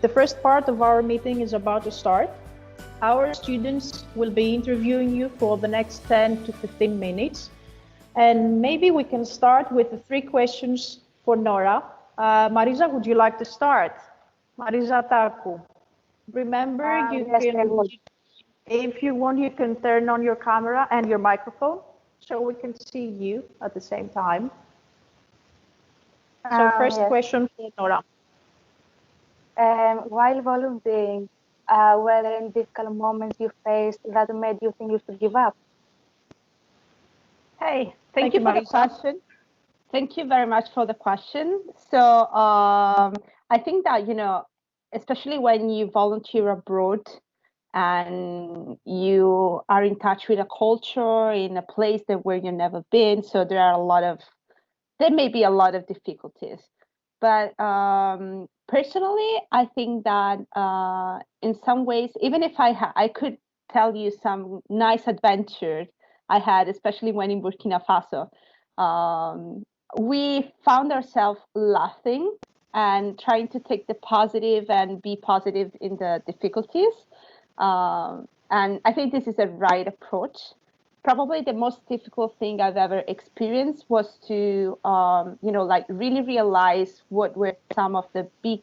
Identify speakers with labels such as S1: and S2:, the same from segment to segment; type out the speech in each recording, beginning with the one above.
S1: The first part of our meeting is about to start. Our students will be interviewing you for the next 10 to 15 minutes. And maybe we can start with the 3 questions for Nora. Marisa, would you like to start? Marisa Taku. Remember, if you want, you can turn on your camera and your microphone so we can see you at the same time. So first question for Nora.
S2: While volunteering, were there any difficult moments you faced that made you think you should give up?
S3: Hey, thank you for the question. Thank you very much for the question. So I think that, especially when you volunteer abroad and you are in touch with a culture in a place where you've never been, so there may be a lot of difficulties. But personally, I think that in some ways, even if I could tell you some nice adventures I had, especially when in Burkina Faso, we found ourselves laughing and trying to take the positive and be positive in the difficulties. And I think this is a right approach. Probably the most difficult thing I've ever experienced was to, really realize what were some of the big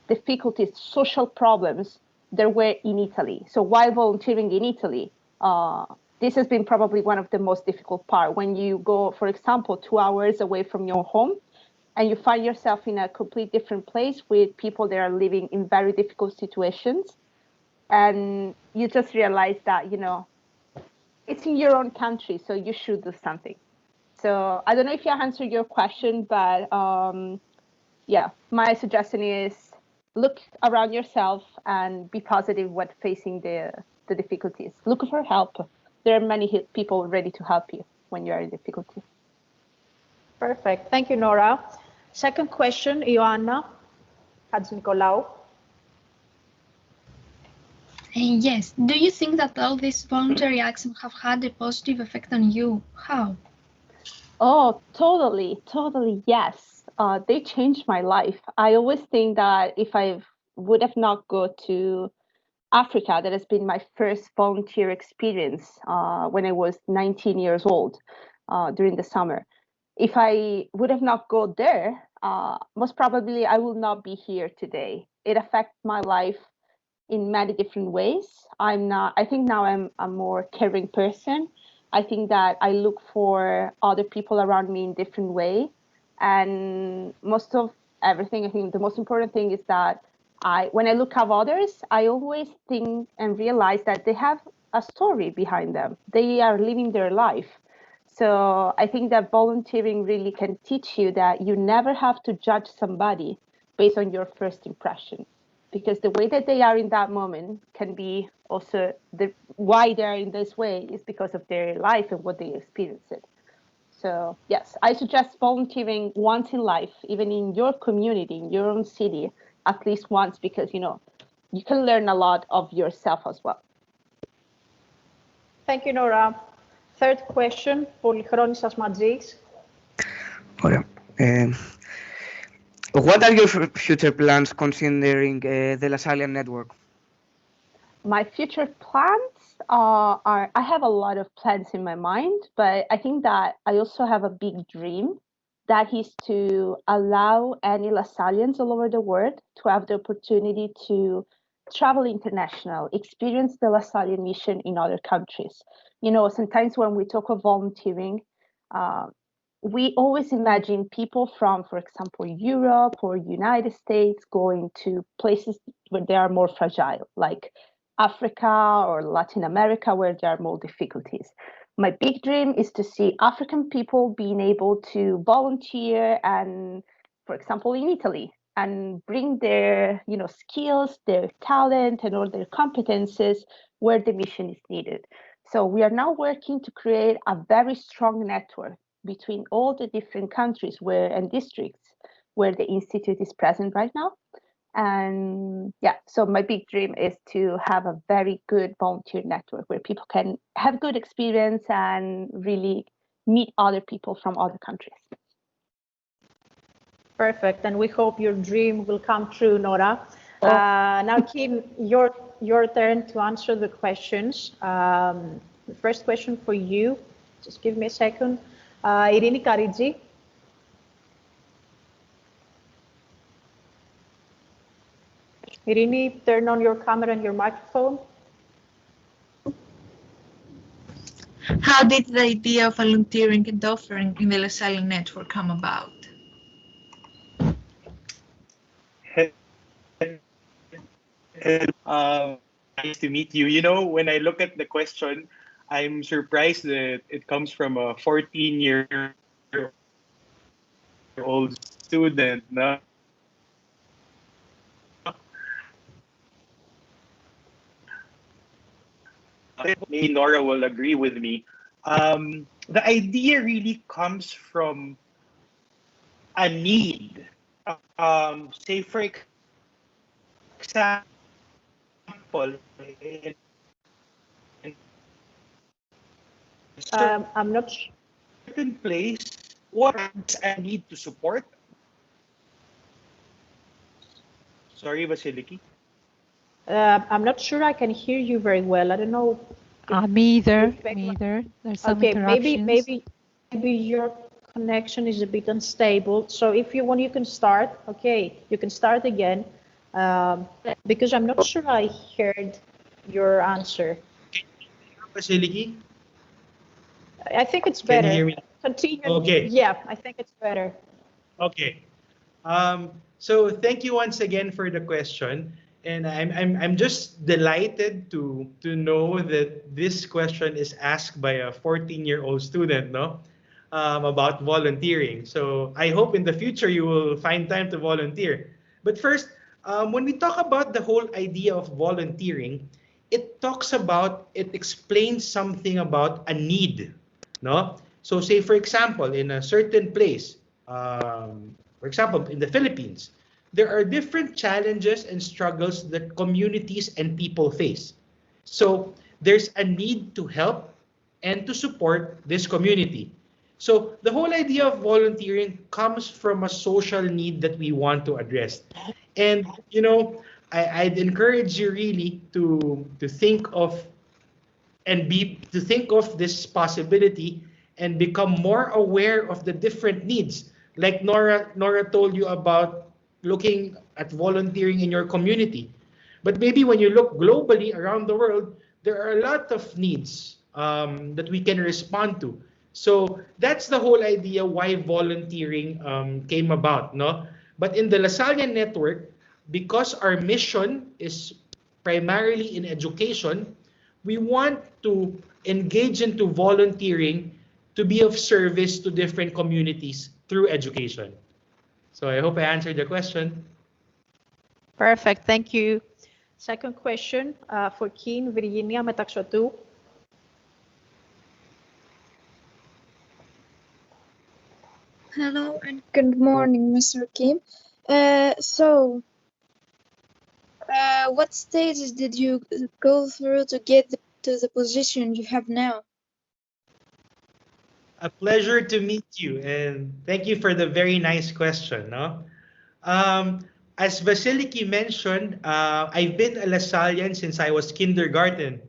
S3: difficulties, social problems there were in Italy. So while volunteering in Italy, this has been probably one of the most difficult part. When you go, for example, 2 hours away from your home, and you find yourself in a complete different place with people that are living in very difficult situations, and you just realize that, it's in your own country, so you should do something. So I don't know if I answered your question, but my suggestion is look around yourself and be positive when facing the difficulties. Look for help. There are many people ready to help you when you are in difficulty.
S1: Perfect. Thank you, Nora. Second question, Ioanna Hadjinicolaou.
S4: Yes. Do you think that all these voluntary actions have had a positive effect on you? How?
S3: Oh, totally, yes. They changed my life. I always think that if I would have not go to Africa, that has been my first volunteer experience when I was 19 years old during the summer. If I would have not go there, most probably I will not be here today. It affects my life in many different ways. I think now I'm a more caring person. I think that I look for other people around me in different way. And most of everything, I think the most important thing is that when I look at others, I always think and realize that they have a story behind them. They are living their life. So I think that volunteering really can teach you that you never have to judge somebody based on your first impression, because the way that they are in that moment can be also why they're in this way is because of their life and what they experienced. So yes, I suggest volunteering once in life, even in your community, in your own city, at least once, because you can learn a lot of yourself as well.
S1: Thank you, Nora. Third question, Πολυχρόνης Ασματζής.
S5: Ωραία. What are your future plans considering the Lasallian network?
S3: My future plans I have a lot of plans in my mind, but I think that I also have a big dream, that is to allow any Lasallians all over the world to have the opportunity to travel international, experience the Lasallian mission in other countries. Sometimes when we talk of volunteering, we always imagine people from, for example, Europe or United States going to places where they are more fragile, like Africa or Latin America, where there are more difficulties. My big dream is to see African people being able to volunteer and, for example, in Italy, and bring their skills, their talent, and all their competences where the mission is needed. So we are now working to create a very strong network between all the different countries and districts where the Institute is present right now. And so my big dream is to have a very good volunteer network where people can have good experience and really meet other people from other countries.
S1: Perfect, and we hope your dream will come true, Nora. Now, Kim, your turn to answer the questions. The first question for you, just give me a second. Irini Karidji. Irini, turn on your camera and your microphone.
S6: How did the idea of volunteering and offering in the Lasallian network come about?
S7: Nice to meet you. You know, when I look at the question, I'm surprised that it comes from a 14-year-old student. No? Maybe Nora will agree with me. The idea really comes from a need. Say, for example, in a
S1: I'm not sure.
S7: certain place, what I need to support. Sorry, Vasiliki.
S1: I'm not sure I can hear you very well. I don't know.
S8: Me either. Me either. There's some
S1: Okay,
S8: interruptions.
S1: maybe your connection is a bit unstable. So if you want, you can start. Okay, you can start again, because I'm not sure I heard your answer.
S7: Vasiliki?
S1: I think it's
S7: Can
S1: better.
S7: you hear me?
S1: Continue.
S7: Okay.
S1: Yeah, I think it's better.
S7: Okay. So thank you once again for the question. And I'm just delighted to know that this question is asked by a 14-year-old student, no, about volunteering. So I hope in the future you will find time to volunteer. But first, when we talk about the whole idea of volunteering, it explains something about a need, no? So say, for example, in a certain place, for example, in the Philippines, there are different challenges and struggles that communities and people face. So there's a need to help and to support this community. So the whole idea of volunteering comes from a social need that we want to address. And, you know, I'd encourage you really to think of to think of this possibility and become more aware of the different needs. Like Nora told you about looking at volunteering in your community. But maybe when you look globally around the world, there are a lot of needs that we can respond to. So that's the whole idea why volunteering came about, no? But in the Lasallian network, because our mission is primarily in education, we want to engage into volunteering to be of service to different communities through education. So I hope I answered the question.
S1: Perfect, thank you. Second question for Kim, Virginia Metaxotou.
S4: Hello and good morning, Mr. Kim. What stages did you go through to get to the position you have now?
S7: A pleasure to meet you, and thank you for the very nice question. No? As Vasiliki mentioned, I've been a Lasallian since I was kindergarten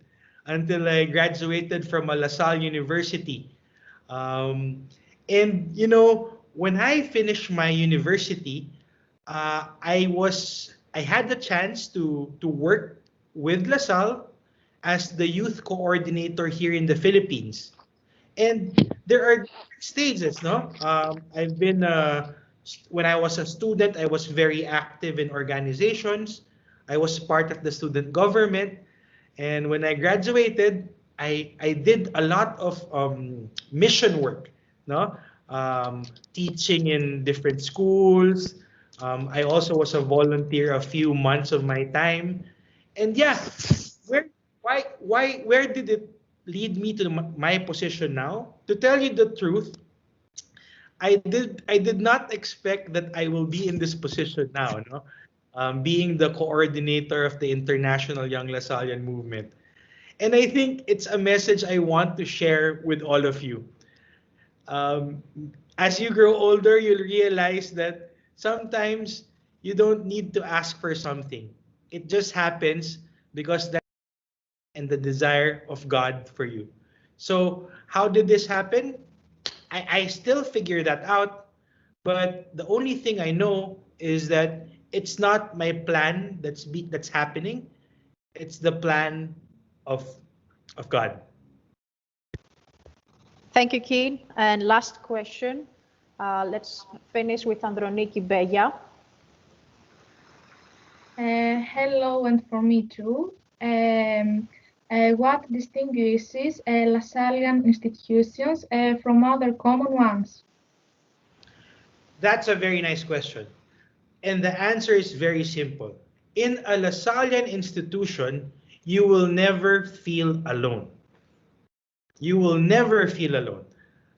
S7: until I graduated from a LaSalle University. And you know, when I finished my university, I had the chance to work with LaSalle as the youth coordinator here in the Philippines. And there are different stages, no? I've been when I was a student, I was very active in organizations. I was part of the student government, and when I graduated, I did a lot of mission work, no? Teaching in different schools. I also was a volunteer a few months of my time, and yeah, where did it lead me to my position now? To tell you the truth, I did not expect that I will be in this position now, no? Being the coordinator of the International Young Lasallian movement. And I think it's a message I want to share with all of you. As you grow older, you'll realize that sometimes you don't need to ask for something. It just happens because that and the desire of God for you. So how did this happen? I still figure that out, but the only thing I know is that it's not my plan that's happening. It's the plan of God.
S1: Thank you, Keen. And last question. Let's finish with Androniki Bella.
S9: Hello, and for me too. What distinguishes Lasallian institutions from other common ones?
S7: That's a very nice question. And the answer is very simple. In a Lasallian institution, you will never feel alone. You will never feel alone.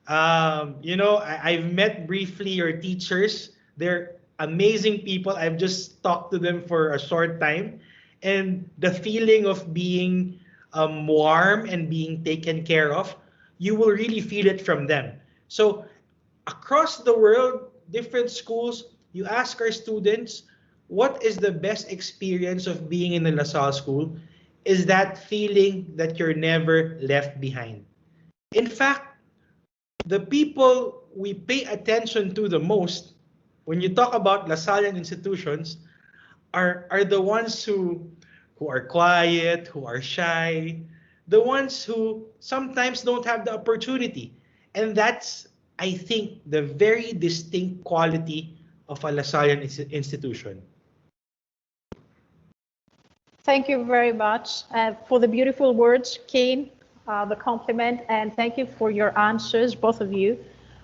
S7: I've met briefly your teachers. They're amazing people. I've just talked to them for a short time. And the feeling of being warm and being taken care of, you will really feel it from them. So across the world, different schools, you ask our students, what is the best experience of being in a LaSalle school? Is that feeling that you're never left behind. In fact, the people we pay attention to the most when you talk about Lasallian institutions are the ones who are quiet, who are shy, the ones who sometimes don't have the opportunity. And that's, I think, the very distinct quality of a Lasallian institution.
S1: Thank you very much for the beautiful words, Keen, the compliment, and thank you for your answers, both of you.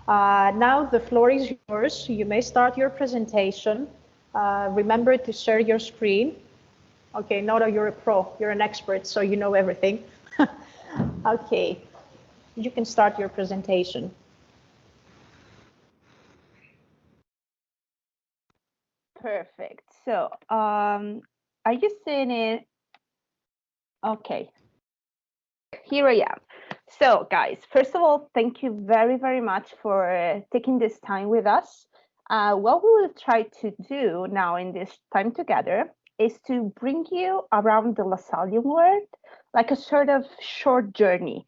S1: Now the floor is yours. You may start your presentation. Remember to share your screen. Okay, Nora, you're a pro, you're an expert, so you know everything. Okay, you can start your presentation.
S3: Perfect. So, are you seeing it? Okay. Here I am. So, guys, first of all, thank you very, very much for taking this time with us. What we will try to do now in this time together is to bring you around the Lasallian world, like a sort of short journey,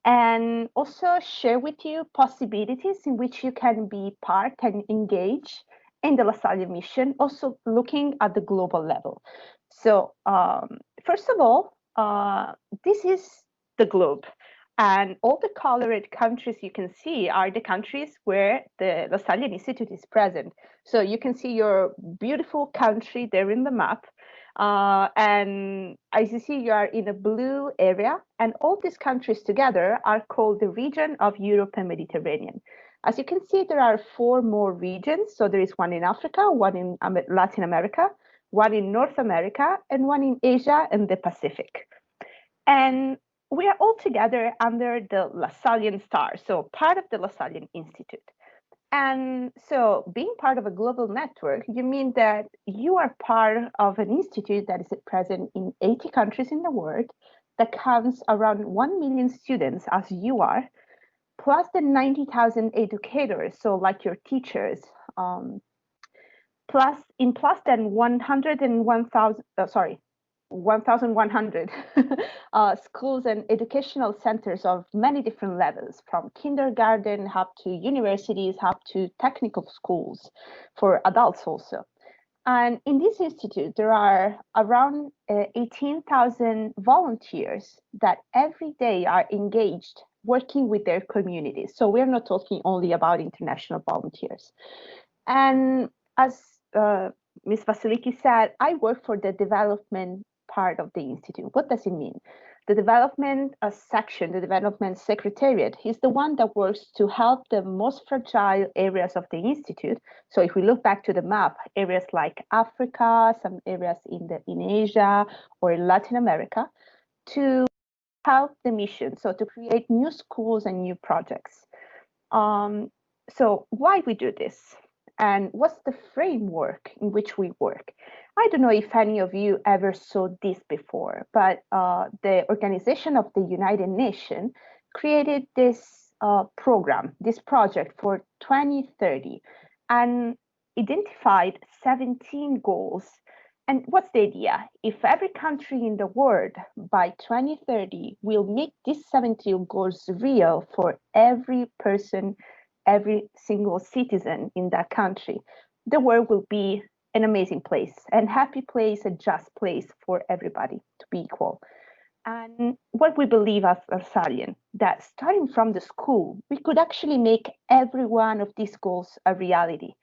S3: and also share with you possibilities in which you can be part and engage in the Lasallian mission, also looking at the global level. So, first of all, this is the globe. And all the colored countries you can see are the countries where the Lasallian Institute is present. So you can see your beautiful country there in the map. And as you see, you are in a blue area, and all these countries together are called the region of Europe and Mediterranean. As you can see, there are 4 more regions. So there is one in Africa, one in Latin America, one in North America, and one in Asia and the Pacific. And we are all together under the Lasallian star, so part of the Lasallian Institute. And so being part of a global network, you mean that you are part of an institute that is present in 80 countries in the world, that counts around 1 million students as you are, plus the 90,000 educators, so like your teachers, plus than 1,100 schools and educational centers of many different levels, from kindergarten up to universities, up to technical schools for adults also. And in this institute, there are around 18,000 volunteers that every day are engaged working with their communities. So we're not talking only about international volunteers. And as Ms. Vasiliki said, I work for the development part of the institute. What does it mean? The development section, the development secretariat, is the one that works to help the most fragile areas of the institute. So if we look back to the map, areas like Africa, some areas in Asia or in Latin America, to help the mission, so to create new schools and new projects. So why we do this? And what's the framework in which we work? I don't know if any of you ever saw this before, but the Organization of the United Nations created this program, this project for 2030. And identified 17 goals. And what's the idea? If every country in the world by 2030 will make these 17 goals real for every person, every single citizen in that country, the world will be an amazing place, a happy place, a just place for everybody to be equal. And what we believe as Lasallian, that starting from the school, we could actually make every one of these goals a reality.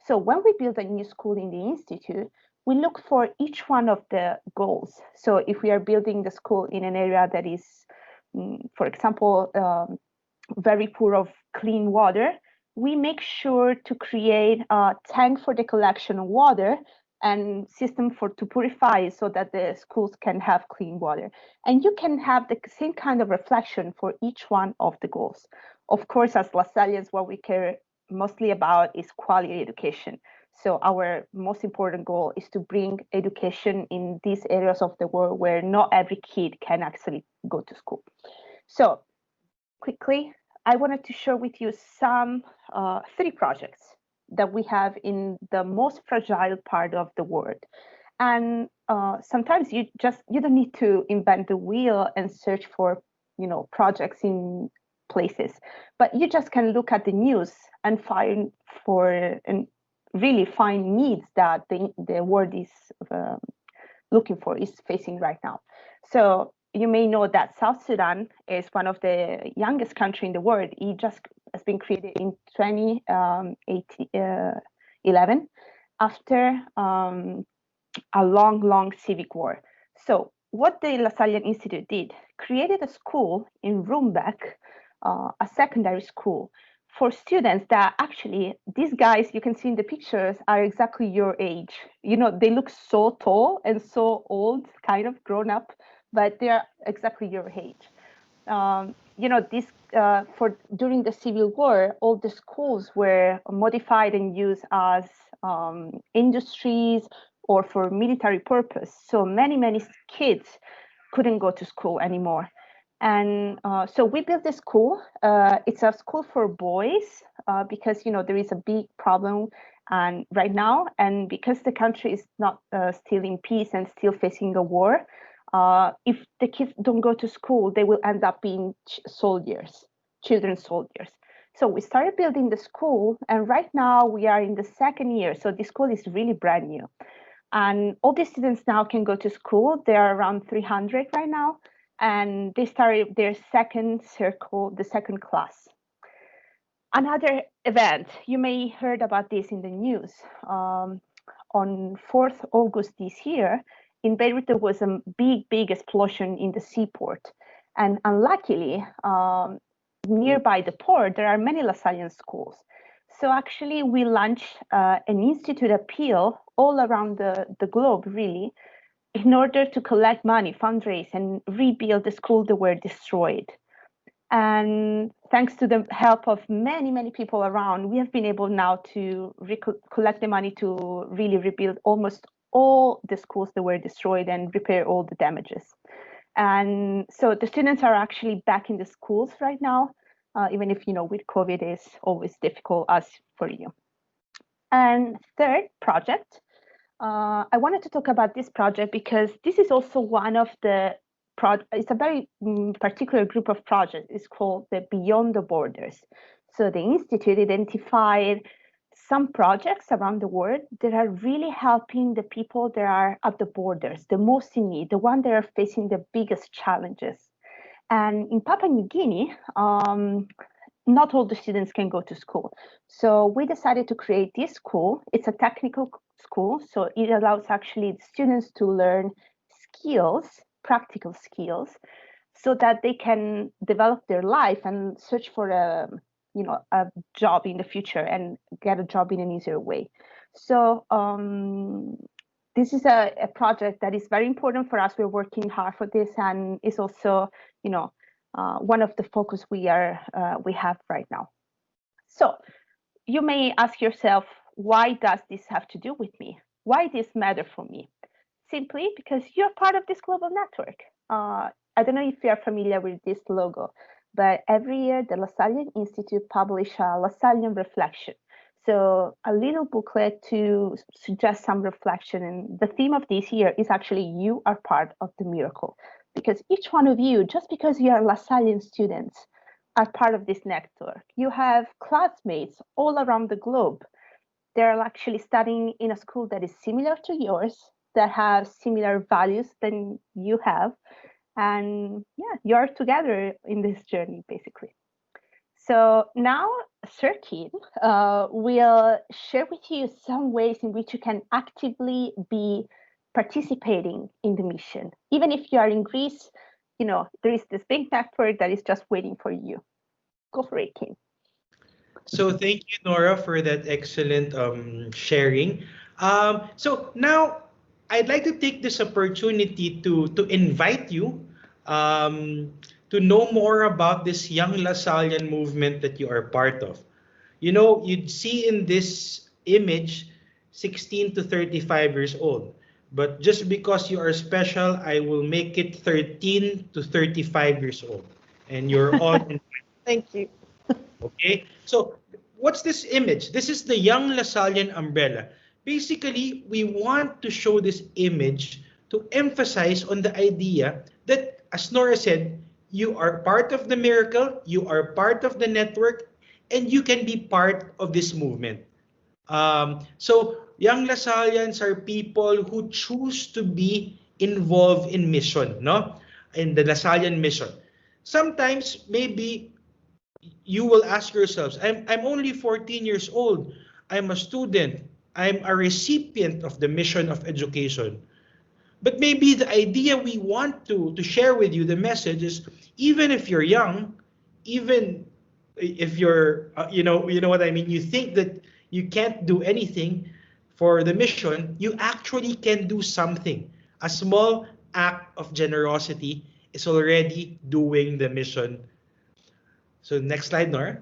S3: So when we build a new school in the Institute, we look for each one of the goals. So if we are building the school in an area that is, for example, very poor of clean water, we make sure to create a tank for the collection of water and system to purify so that the schools can have clean water. And you can have the same kind of reflection for each one of the goals. Of course, as Lasallians, what we care mostly about is quality education. So our most important goal is to bring education in these areas of the world where not every kid can actually go to school. So quickly, I wanted to share with you some 3 projects that we have in the most fragile part of the world. And sometimes you don't need to invent the wheel and search for projects in places, but you just can look at the news and really find needs that the world is looking for, is facing right now. So you may know that South Sudan is one of the youngest country in the world. It just has been created in 2011 after a long civic war. So what the Lasallian Institute did, created a school in Rumbek, a secondary school for students that actually, these guys you can see in the pictures are exactly your age. They look so tall and so old, kind of grown up, but they are exactly your age. During the Civil War, all the schools were modified and used as industries or for military purpose. So many kids couldn't go to school anymore. And so we built this school. It's a school for boys because there is a big problem right now, and because the country is not still in peace and still facing a war. If the kids don't go to school, they will end up being children soldiers. So we started building the school, and right now we are in the 2nd year. So the school is really brand new. And all the students now can go to school. There are around 300 right now. And they started their second circle, the 2nd class. Another event, you may heard about this in the news. On 4th August this year, in Beirut, there was a big explosion in the seaport. And unluckily, nearby the port, there are many Lasallian schools. So actually, we launched an institute appeal all around the globe, really, in order to collect money, fundraise, and rebuild the schools that were destroyed. And thanks to the help of many people around, we have been able now to collect the money to really rebuild almost all the schools that were destroyed and repair all the damages. And so the students are actually back in the schools right now, even if, with COVID is always difficult as for you. And 3rd project, I wanted to talk about this project because this is also one of the it's a very particular group of projects. It's called the Beyond the Borders. So the Institute identified some projects around the world that are really helping the people that are at the borders, the most in need, the ones that are facing the biggest challenges. And in Papua New Guinea, not all the students can go to school. So we decided to create this school. It's a technical school, so it allows actually students to learn skills, practical skills, so that they can develop their life and search for a job in the future and get a job in an easier way. So this is a project that is very important for us. We're working hard for this, and it's also, one of the focus we have right now. So you may ask yourself, why does this have to do with me? Why this matter for me? Simply because you're part of this global network. I don't know if you are familiar with this logo, but every year the Lasallian Institute publishes a Lasallian reflection. So a little booklet to suggest some reflection. And the theme of this year is actually you are part of the miracle. Because each one of you, just because you are Lasallian students, are part of this network. You have classmates all around the globe. They're actually studying in a school that is similar to yours, that have similar values than you have. And yeah, you're together in this journey, basically. So now Sirkin will share with you some ways in which you can actively be participating in the mission. Even if you are in Greece, you know, there is this big network that is just waiting for you. Go for it, Kim.
S7: So thank you, Nora, for that excellent sharing. So now I'd like to take this opportunity to invite you um, to know more about this Young Lasallian movement that you are part of. You know, you'd see in this image 16 to 35 years old. But just because you are special, I will make it 13 to 35 years old. And you're all in.
S1: Thank you.
S7: Okay, so what's this image? This is the Young Lasallian umbrella. Basically, we want to show this image to emphasize on the idea that, as Nora said, you are part of the miracle, you are part of the network, and you can be part of this movement. So Young Lasallians are people who choose to be involved in mission, no? In the Lasallian mission. Sometimes maybe you will ask yourselves, I'm only 14 years old. I'm a student. I'm a recipient of the mission of education. But maybe the idea we want to share with you, the message is, even if you're young, even if you're, you know what I mean, you think that you can't do anything for the mission, you actually can do something. A small act of generosity is already doing the mission. So next slide, Nora.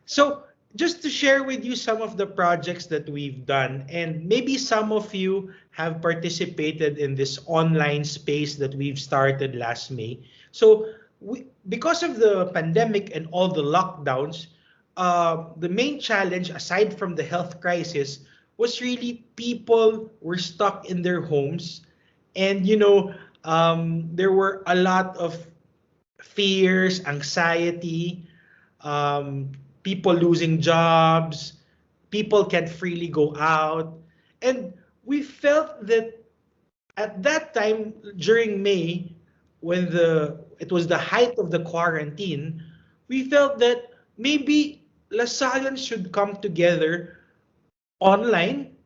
S7: So just to share with you some of the projects that we've done, and maybe some of you have participated in this online space that we've started last May. So because of the pandemic and all the lockdowns, the main challenge, aside from the health crisis, was really people were stuck in their homes. And, there were a lot of fears, anxiety, um, people losing jobs, people can't freely go out. And we felt that at that time during May, when it was the height of the quarantine, we felt that maybe Lasallians should come together online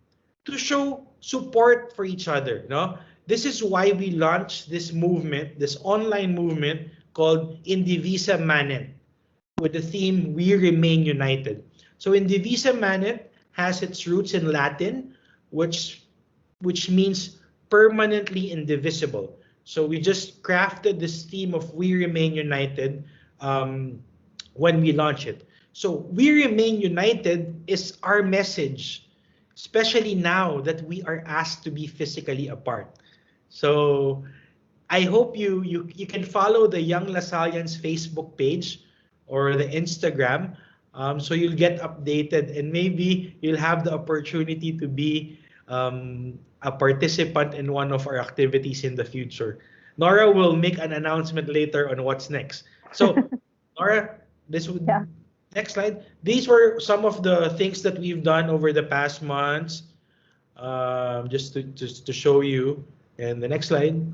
S7: to show support for each other. No? This is why we launched this movement, this online movement called Indivisa Manet, with the theme We Remain United. So Indivisa Manet has its roots in Latin, which means permanently indivisible. So we just crafted this theme of We Remain United when we launch it. So We Remain United is our message, especially now that we are asked to be physically apart. So I hope you can follow the Young Lasallians Facebook page or the Instagram, so you'll get updated, and maybe you'll have the opportunity to be a participant in one of our activities in the future. Nora will make an announcement later on what's next. So Nora, next slide. These were some of the things that we've done over the past months, just to show you. And the next slide.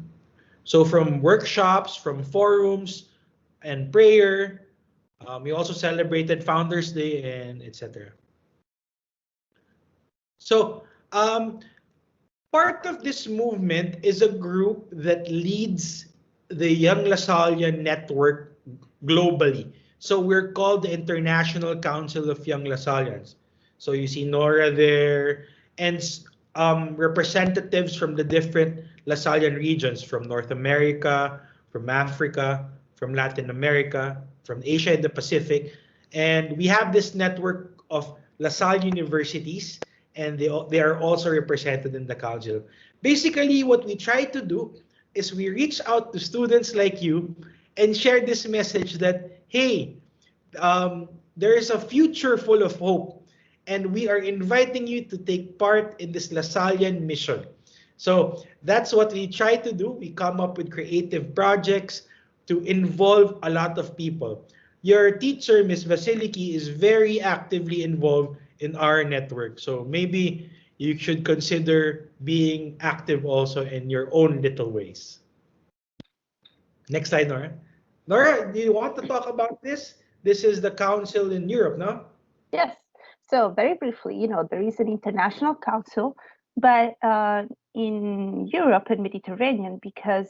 S7: So from workshops, from forums, and prayer, we also celebrated Founders Day and etc. So part of this movement is a group that leads the Young Lasallian network globally. So we're called the International Council of Young Lasallians. So you see Nora there, and representatives from the different Lasallian regions, from North America, from Africa, from Latin America, from Asia and the Pacific. And we have this network of LaSalle universities, and they are also represented in the council. Basically, what we try to do is we reach out to students like you and share this message that, hey, there is a future full of hope, and we are inviting you to take part in this Lasallian mission. So that's what we try to do. We come up with creative projects to involve a lot of people. Your teacher, Miss Vasiliki, is very actively involved in our network. So maybe you should consider being active also in your own little ways. Next slide, Nora. Nora, do you want to talk about this? This is the council in Europe, no?
S3: Yes. So very briefly, there is an international council, but in Europe and Mediterranean, because,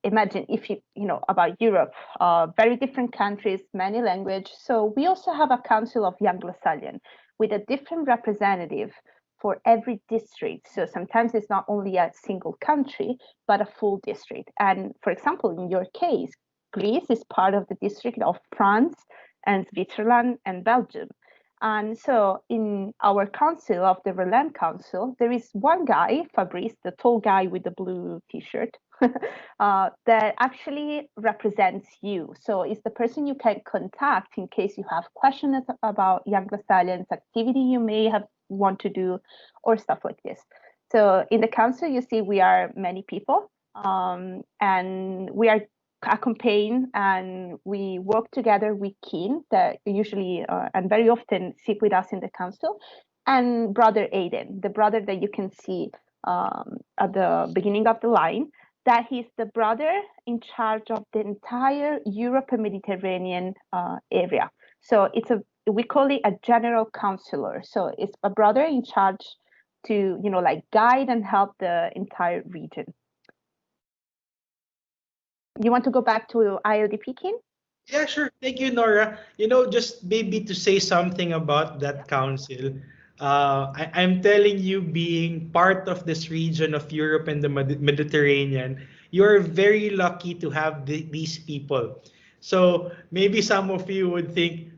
S3: imagine if about Europe, very different countries, many language. So we also have a council of Young Lasallian with a different representative for every district. So sometimes it's not only a single country, but a full district. And for example, in your case, Greece is part of the district of France and Switzerland and Belgium. And so in our council of the Berlin Council, there is one guy, Fabrice, the tall guy with the blue t-shirt, that actually represents you. So it's the person you can contact in case you have questions about Young Lasallians activity you may have want to do or stuff like this. So in the council, you see we are many people, and we are a campaign, and we work together with Keen that usually and very often sit with us in the council, and brother Aiden, the brother that you can see at the beginning of the line, that he's the brother in charge of the entire Europe and Mediterranean area. So we call it a general counselor. So it's a brother in charge to guide and help the entire region. You want to go back to ILDP, Kin?
S7: Yeah, sure. Thank you, Nora. Just maybe to say something about that council. I'm telling you, being part of this region of Europe and the Mediterranean, you're very lucky to have these people. So maybe some of you would think,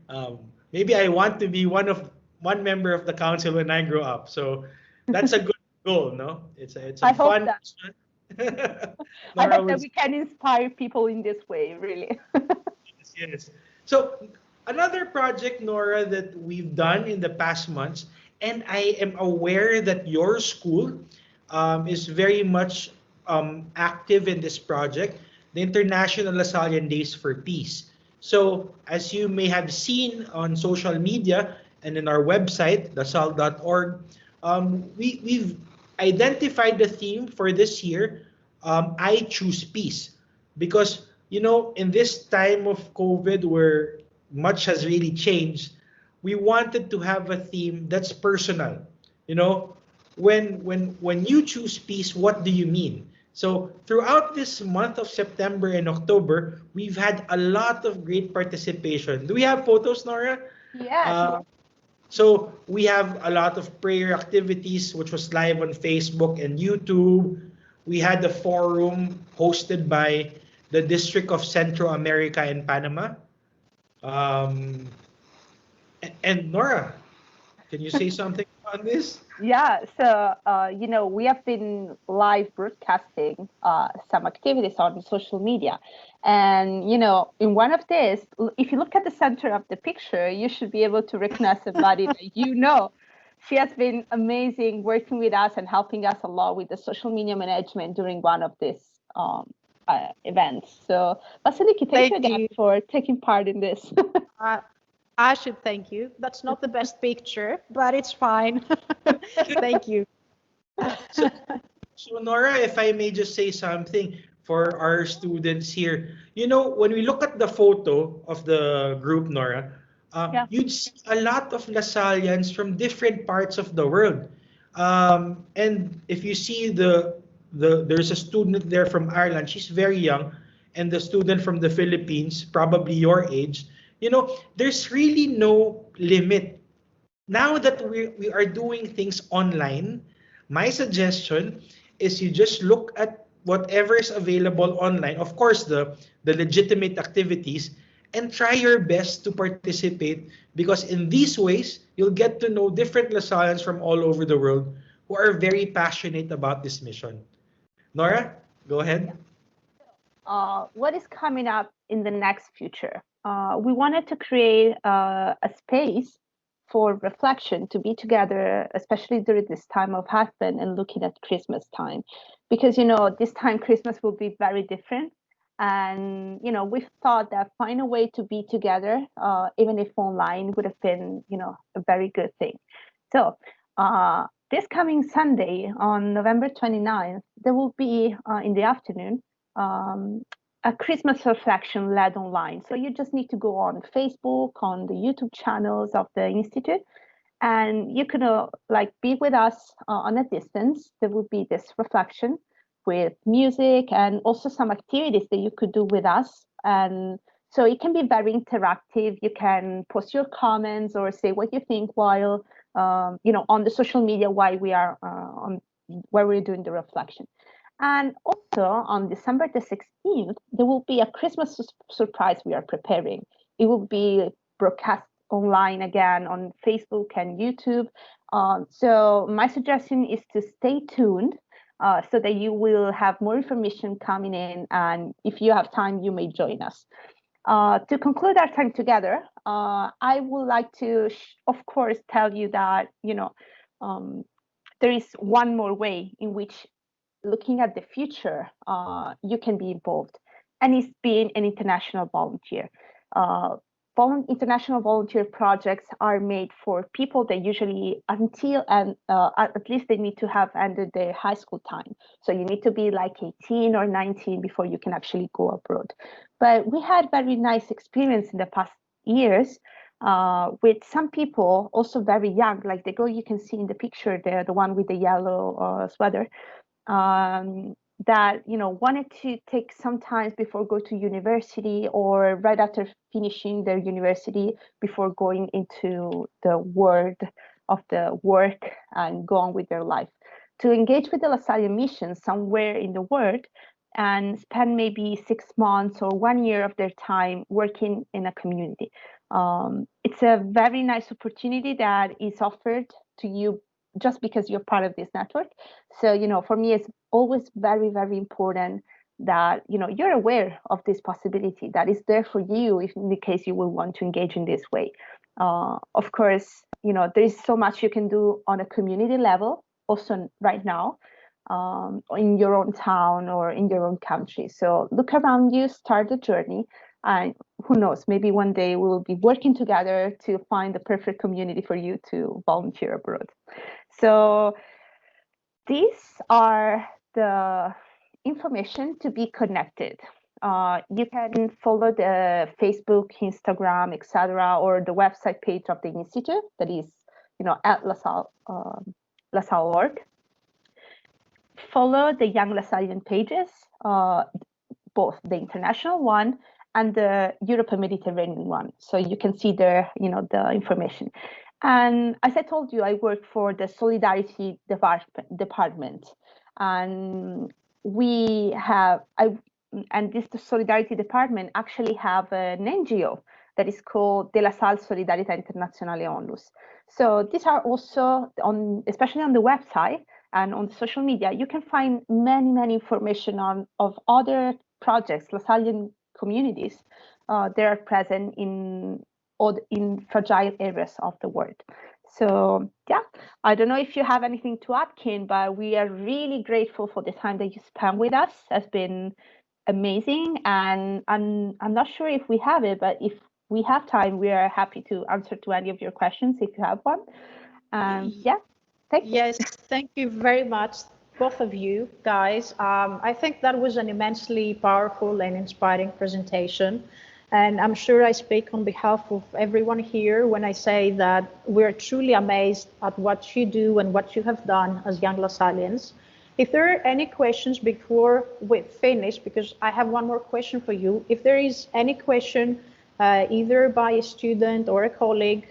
S7: maybe I want to be one member of the council when I grow up. So that's a good goal, no? It's a fun.
S3: I hope that we can inspire people in this way, really.
S7: Yes. So another project, Nora, that we've done in the past months, and I am aware that your school is very much active in this project, the International Lasallian Days for Peace. So as you may have seen on social media and in our website, lasal.org, we've identified the theme for this year, I Choose Peace. Because, in this time of COVID where much has really changed, we wanted to have a theme that's personal. When you choose peace, what do you mean? So throughout this month of September and October, we've had a lot of great participation. Do we have photos, Nora?
S3: Yes.
S7: So we have a lot of prayer activities, which was live on Facebook and YouTube. We had a forum hosted by the District of Central America and Panama. And Nora, can you say something on this?
S3: Yeah, so we have been live broadcasting some activities on social media, and in one of these, if you look at the center of the picture, you should be able to recognize somebody that she has been amazing working with us and helping us a lot with the social media management during one of these events. So Vasiliki, thank you again for taking part in this.
S1: I should thank you. That's not the best picture, but it's fine. Thank you.
S7: So Nora, if I may just say something for our students here, when we look at the photo of the group, Nora, you'd see a lot of Lasallians from different parts of the world. And if you see there's a student there from Ireland, she's very young, and the student from the Philippines, probably your age, there's really no limit. Now that we are doing things online, my suggestion is you just look at whatever is available online, of course, the legitimate activities, and try your best to participate, because in these ways, you'll get to know different Lasallians from all over the world who are very passionate about this mission. Nora, go ahead.
S3: what is coming up in the next future. We wanted to create a space for reflection, to be together, especially during this time of Advent and looking at Christmas time, because this time Christmas will be very different. And we thought that find a way to be together, even if online, would have been a very good thing. So this coming Sunday on November 29th, there will be in the afternoon a Christmas reflection led online. So you just need to go on Facebook, on the YouTube channels of the Institute, and you can be with us on a distance. There will be this reflection with music and also some activities that you could do with us. And so it can be very interactive. You can post your comments or say what you think while on the social media while we are where we're doing the reflection. And also on December the 16th, there will be a Christmas surprise we are preparing. It will be broadcast online again on Facebook and YouTube. So my suggestion is to stay tuned so that you will have more information coming in. And if you have time, you may join us. To conclude our time together, I would like to, of course, tell you that, there is one more way in which looking at the future, you can be involved, and it's being an international volunteer. International volunteer projects are made for people that usually at least they need to have ended their high school time. So you need to be like 18 or 19 before you can actually go abroad. But we had very nice experience in the past years with some people also very young, like the girl you can see in the picture there, the one with the yellow sweater. That wanted to take some time before go to university or right after finishing their university before going into the world of the work and go on with their life, to engage with the Lasallian mission somewhere in the world and spend maybe 6 months or 1 year of their time working in a community. It's a very nice opportunity that is offered to you just because you're part of this network. So, for me, it's always very, very important that, you're aware of this possibility that is there for you if in the case you will want to engage in this way. Of course, there is so much you can do on a community level also right now in your own town or in your own country. So look around you, start the journey. And who knows, maybe one day we will be working together to find the perfect community for you to volunteer abroad. So these are the information to be connected. You can follow the Facebook, Instagram, etc., or the website page of the Institute that is, at LaSalle.org. Follow the Young Lasallian pages, both the international one and the Europe and Mediterranean one. So you can see there, the information. And as I told you, I work for the Solidarity Department. And the Solidarity Department actually have an NGO that is called De La Salle Solidarietà Internazionale Onlus. So these are also especially on the website and on social media, you can find many information of other projects, Lasallian communities that are present in fragile areas of the world. So yeah, I don't know if you have anything to add, Kim, but we are really grateful for the time that you spent with us. It's been amazing, and I'm not sure if we have it, but if we have time, we are happy to answer to any of your questions if you have one. Yeah, thank you.
S1: Yes, thank you very much, both of you guys. I think that was an immensely powerful and inspiring presentation. And I'm sure I speak on behalf of everyone here when I say that we're truly amazed at what you do and what you have done as Young Lasallians. If there are any questions before we finish, because I have one more question for you. If there is any question, either by a student or a colleague,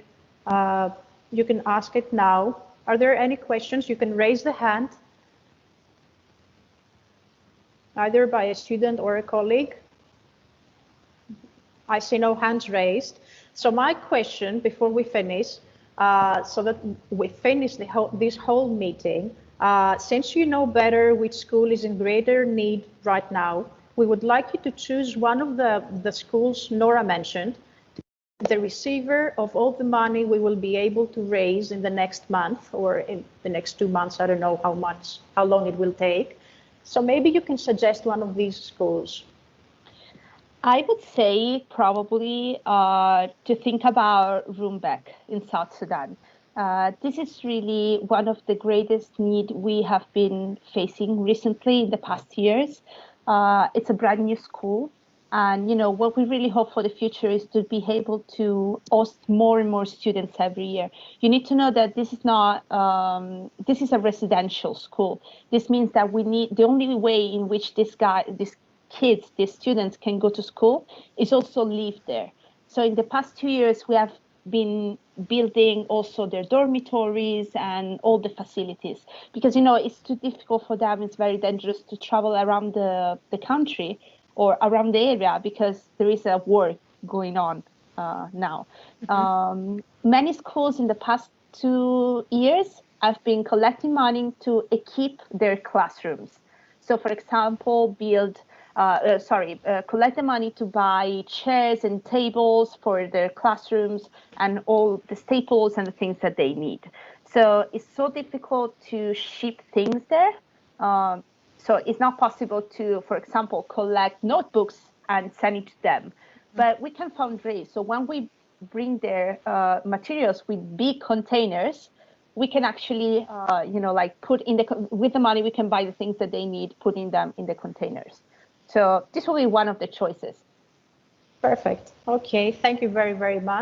S1: you can ask it now. Are there any questions? You can raise the hand, either by a student or a colleague. I see no hands raised. So my question before we finish, so that we finish this whole meeting, since you know better which school is in greater need right now, we would like you to choose one of the schools Nora mentioned, the receiver of all the money we will be able to raise in the next month or in the next 2 months. I don't know how long it will take. So maybe you can suggest one of these schools.
S3: I would say probably to think about Rumbek in South Sudan. This is really one of the greatest need we have been facing recently in the past years. It's a brand new school. And what we really hope for the future is to be able to host more and more students every year. You need to know that this is not this is a residential school. This means that the only way in which these kids, these students can go to school is also live there. So in the past 2 years, we have been building also their dormitories and all the facilities because it's too difficult for them. It's very dangerous to travel around the country or around the area because there is a war going on now. Many schools in the past 2 years have been collecting money to equip their classrooms. So, for example, collect the money to buy chairs and tables for their classrooms and all the staples and the things that they need. So it's so difficult to ship things there. So it's not possible to, for example, collect notebooks and send it to them. But we can fundraise. So when we bring their materials with big containers, we can actually, put with the money, we can buy the things that they need, putting them in the containers. So this will be one of the choices.
S1: Perfect. Okay, thank you very, very much.